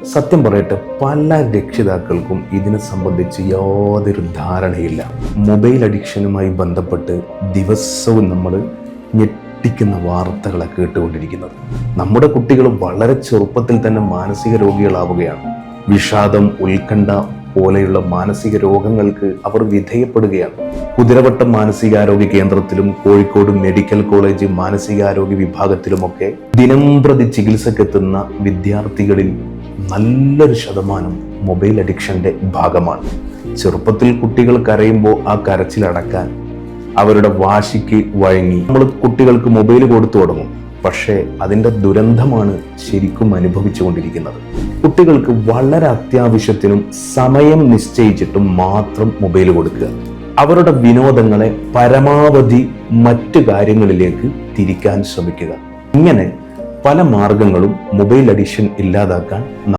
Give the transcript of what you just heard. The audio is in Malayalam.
സത്യം പറയട്ടെ, പല രക്ഷിതാക്കൾക്കും ഇതിനെ സംബന്ധിച്ച് യാതൊരു ധാരണയില്ല. മൊബൈൽ അഡിക്ഷനുമായി ബന്ധപ്പെട്ട് ദിവസവും നമ്മൾ ഞെട്ടിക്കുന്ന വാർത്തകളെ കേട്ടുകൊണ്ടിരിക്കുന്നത്. നമ്മുടെ കുട്ടികൾ വളരെ ചെറുപ്പത്തിൽ തന്നെ മാനസിക രോഗികളാവുകയാണ്. വിഷാദം, ഉത്കണ്ഠ പോലെയുള്ള മാനസിക രോഗങ്ങൾക്ക് അവർ വിധേയപ്പെടുകയാണ്. കുതിരവട്ടം മാനസികാരോഗ്യ കേന്ദ്രത്തിലും കോഴിക്കോട് മെഡിക്കൽ കോളേജ് മാനസികാരോഗ്യ വിഭാഗത്തിലുമൊക്കെ ദിനംപ്രതി ചികിത്സക്കെത്തുന്ന വിദ്യാർത്ഥികളിൽ നല്ലൊരു ശതമാനം മൊബൈൽ അഡിക്ഷന്റെ ഭാഗമാണ്. ചെറുപ്പത്തിൽ കുട്ടികൾ കരയുമ്പോൾ ആ കരച്ചിലടക്കാൻ അവരുടെ വാശിക്ക് വഴങ്ങി നമ്മൾ കുട്ടികൾക്ക് മൊബൈൽ കൊടുത്തു തുടങ്ങും. പക്ഷേ അതിൻ്റെ ദുരന്തമാണ് ശരിക്കും അനുഭവിച്ചുകൊണ്ടിരിക്കുന്നത്. കുട്ടികൾക്ക് വളരെ അത്യാവശ്യത്തിനും സമയം നിശ്ചയിച്ചിട്ടും മാത്രം മൊബൈൽ കൊടുക്കുക. അവരുടെ വിനോദങ്ങളെ പരമാവധി മറ്റു കാര്യങ്ങളിലേക്ക് തിരിക്കാൻ ശ്രമിക്കുക. ഇങ്ങനെ പല മാർഗങ്ങളും മൊബൈൽ അഡിക്ഷൻ ഇല്ലാതാക്കാൻ